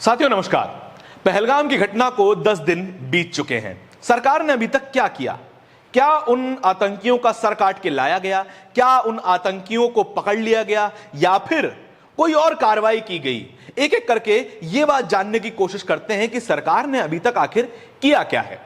साथियों नमस्कार। पहलगाम की घटना को 10 दिन बीत चुके हैं। सरकार ने अभी तक क्या किया? क्या उन आतंकियों का सर काट के लाया गया? क्या उन आतंकियों को पकड़ लिया गया या फिर कोई और कार्रवाई की गई? एक एक करके यह बात जानने की कोशिश करते हैं कि सरकार ने अभी तक आखिर किया क्या है।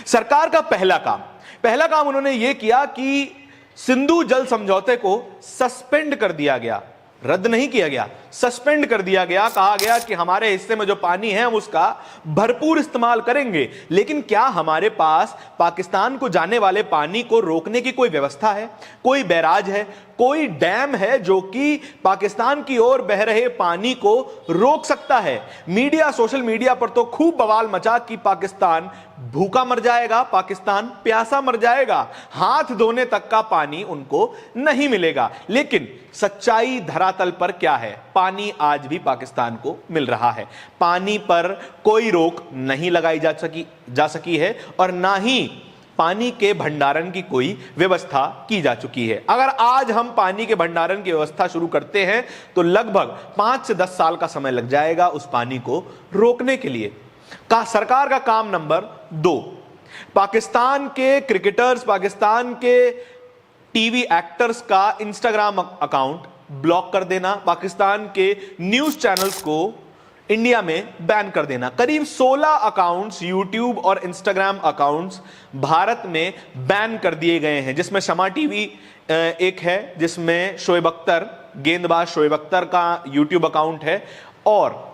सरकार का पहला काम उन्होंने यह किया कि सिंधु जल समझौते को सस्पेंड कर दिया गया, रद्द नहीं किया गया, सस्पेंड कर दिया गया। कहा गया कि हमारे हिस्से में जो पानी है हम उसका भरपूर इस्तेमाल करेंगे, लेकिन क्या हमारे पास पाकिस्तान को जाने वाले पानी को रोकने की कोई व्यवस्था है? कोई बैराज है, कोई डैम है जो कि पाकिस्तान की ओर बह रहे पानी को रोक सकता है? मीडिया, सोशल मीडिया पर तो खूब बवाल मचा कि पाकिस्तान भूखा मर जाएगा, पाकिस्तान प्यासा मर जाएगा, हाथ धोने तक का पानी उनको नहीं मिलेगा। लेकिन सच्चाई धरातल पर क्या है? पानी आज भी पाकिस्तान को मिल रहा है। पानी पर कोई रोक नहीं लगाई जा सकी है और ना ही पानी के भंडारण की कोई व्यवस्था की जा चुकी है। अगर आज हम पानी के भंडारण की व्यवस्था शुरू करते हैं तो लगभग 5 से 10 साल का समय लग जाएगा उस पानी को रोकने के लिए। सरकार का काम नंबर 2, पाकिस्तान के क्रिकेटर्स, पाकिस्तान के टीवी एक्टर्स का इंस्टाग्राम अकाउंट ब्लॉक कर देना, पाकिस्तान के न्यूज चैनल्स को इंडिया में बैन कर देना। करीब 16 अकाउंट्स, यूट्यूब और इंस्टाग्राम अकाउंट्स भारत में बैन कर दिए गए हैं, जिसमें शमा टीवी एक है, जिसमें शोएब अख्तर, गेंदबाज शोएब अख्तर का यूट्यूब अकाउंट है, और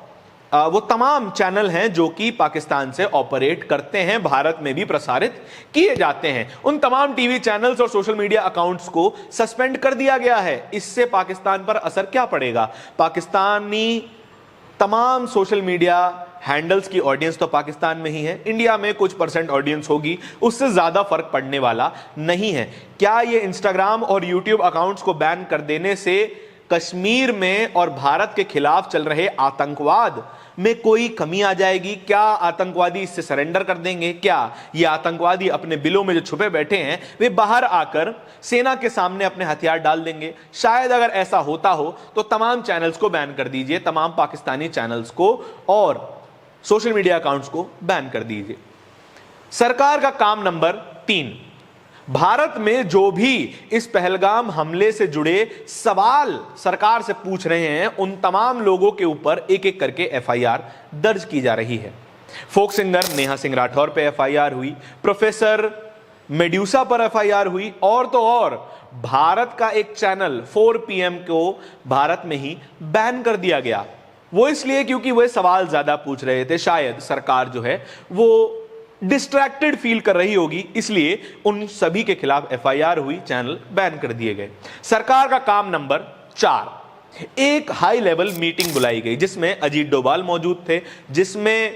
वो तमाम चैनल हैं जो कि पाकिस्तान से ऑपरेट करते हैं, भारत में भी प्रसारित किए जाते हैं। उन तमाम टीवी चैनल्स और सोशल मीडिया अकाउंट्स को सस्पेंड कर दिया गया है। इससे पाकिस्तान पर असर क्या पड़ेगा? पाकिस्तानी तमाम सोशल मीडिया हैंडल्स की ऑडियंस तो पाकिस्तान में ही है, इंडिया में कुछ % ऑडियंस होगी, उससे ज्यादा फर्क पड़ने वाला नहीं है। क्या ये इंस्टाग्राम और यूट्यूब अकाउंट्स को बैन कर देने से कश्मीर में और भारत के खिलाफ चल रहे आतंकवाद में कोई कमी आ जाएगी? क्या आतंकवादी इससे सरेंडर कर देंगे? क्या ये आतंकवादी अपने बिलों में जो छुपे बैठे हैं वे बाहर आकर सेना के सामने अपने हथियार डाल देंगे? शायद अगर ऐसा होता हो तो तमाम चैनल्स को बैन कर दीजिए, तमाम पाकिस्तानी चैनल्स को और सोशल मीडिया अकाउंट्स को बैन कर दीजिए। सरकार का काम नंबर 3, भारत में जो भी इस पहलगाम हमले से जुड़े सवाल सरकार से पूछ रहे हैं उन तमाम लोगों के ऊपर एक एक करके FIR दर्ज की जा रही है। फोक सिंगर नेहा सिंह राठौर पे FIR हुई, प्रोफेसर मेड्यूसा पर FIR हुई, और तो और भारत का एक चैनल 4 PM को भारत में ही बैन कर दिया गया। वो इसलिए क्योंकि वे सवाल ज्यादा पूछ रहे थे। शायद सरकार जो है वो डिस्ट्रैक्टेड फील कर रही होगी, इसलिए उन सभी के खिलाफ FIR हुई, चैनल बैन कर दिए गए। सरकार का काम नंबर 4, एक हाई लेवल मीटिंग बुलाई गई जिसमें अजीत डोभाल मौजूद थे, जिसमें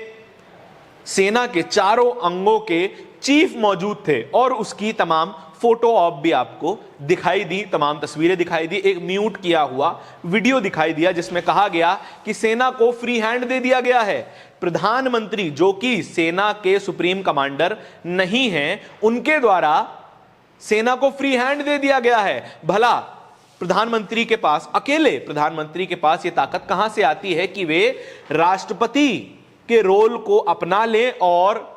सेना के चारों अंगों के चीफ मौजूद थे और उसकी तमाम फोटो ऑप भी आपको दिखाई दी, तमाम तस्वीरें दिखाई दी, एक म्यूट किया हुआ वीडियो दिखाई दिया जिसमें कहा गया कि सेना को फ्री हैंड दे दिया गया है। प्रधानमंत्री जो कि सेना के सुप्रीम कमांडर नहीं हैं, उनके द्वारा सेना को फ्री हैंड दे दिया गया है। भला प्रधानमंत्री के पास, अकेले प्रधानमंत्री के पास ये ताकत कहां से आती है कि वे राष्ट्रपति के रोल को अपना लें और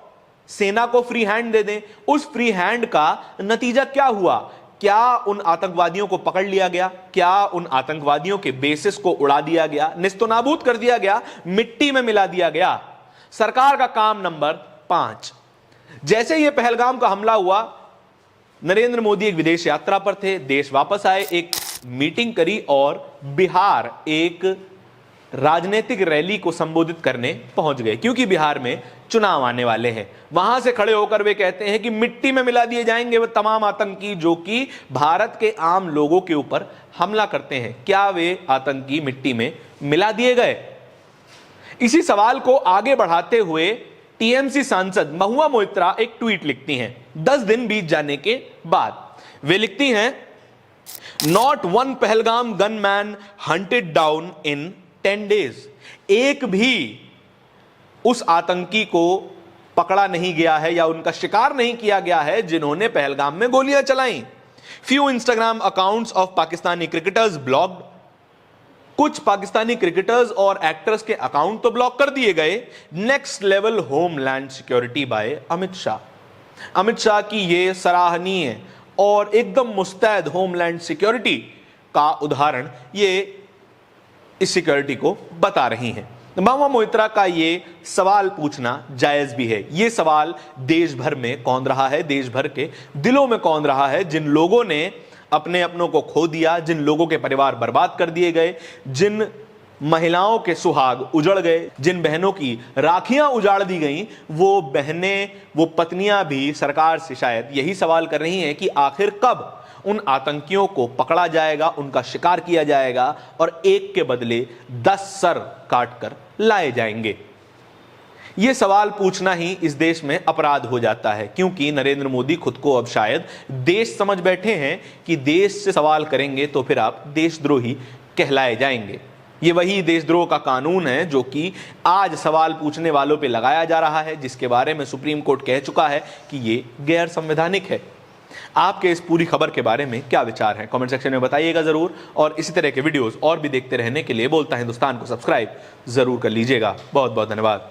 सेना को फ्री हैंड दे दें? उस फ्री हैंड का नतीजा क्या हुआ? क्या उन आतंकवादियों को पकड़ लिया गया? क्या उन आतंकवादियों के बेसिस को उड़ा दिया गया, निस्तनाबूद कर दिया गया, मिट्टी में मिला दिया गया? सरकार का काम नंबर 5, जैसे यह पहलगाम का हमला हुआ, नरेंद्र मोदी एक विदेश यात्रा पर थे, देश वापस आए, एक मीटिंग करी और बिहार एक राजनीतिक रैली को संबोधित करने पहुंच गए, क्योंकि बिहार में चुनाव आने वाले हैं। वहां से खड़े होकर वे कहते हैं कि मिट्टी में मिला दिए जाएंगे वो तमाम आतंकी जो कि भारत के आम लोगों के ऊपर हमला करते हैं। क्या वे आतंकी मिट्टी में मिला दिए गए? इसी सवाल को आगे बढ़ाते हुए TMC सांसद महुआ मोइत्रा एक ट्वीट लिखती हैं 10 दिन बीत जाने के बाद। वे लिखती हैं, not one Pahalgam gunman hunted down in 10 days। एक भी उस आतंकी को पकड़ा नहीं गया है या उनका शिकार नहीं किया गया है जिन्होंने पहलगाम में गोलियां चलाई। Few Instagram accounts of Pakistani cricketers blocked. कुछ पाकिस्तानी क्रिकेटर्स और एक्टर्स के अकाउंट तो ब्लॉक कर दिए गए। Next level homeland security bye Amit Shah. Amit Shah की ये सराहनीय और एकदम मुस्तैद होमलैंड सिक्योरिटी का उदाहरण ये इस सिक्योरिटी को बता रही हैं। महबूबा मोइत्रा का ये सवाल पूछना जायज भी है। ये सवाल देश भर में कौन रहा है, देश भर के दिलों में कौन रहा है, जिन लोगों ने अपने अपनों को खो दिया, जिन लोगों के परिवार बर्बाद कर दिए गए, जिन महिलाओं के सुहाग उजड़ गए, जिन बहनों की राखियां उजाड़ दी गईं, वो बहनें, वो पत्नियां भी सरकार से शायद यही सवाल कर रही हैं कि आखिर कब उन आतंकियों को पकड़ा जाएगा, उनका शिकार किया जाएगा और एक के बदले 10 सर काट कर लाए जाएंगे। यह सवाल पूछना ही इस देश में अपराध हो जाता है, क्योंकि नरेंद्र मोदी खुद को अब शायद देश समझ बैठे हैं कि देश से सवाल करेंगे तो फिर आप देशद्रोही कहलाए जाएंगे। ये वही देशद्रोह का कानून है जो कि आज सवाल पूछने वालों पे लगाया जा रहा है, जिसके बारे में सुप्रीम कोर्ट कह चुका है कि ये गैर संवैधानिक है। आपके इस पूरी खबर के बारे में क्या विचार है, कमेंट सेक्शन में बताइएगा जरूर। और इसी तरह के वीडियोस और भी देखते रहने के लिए बोलता हिंदुस्तान को सब्सक्राइब जरूर कर लीजिएगा। बहुत बहुत धन्यवाद।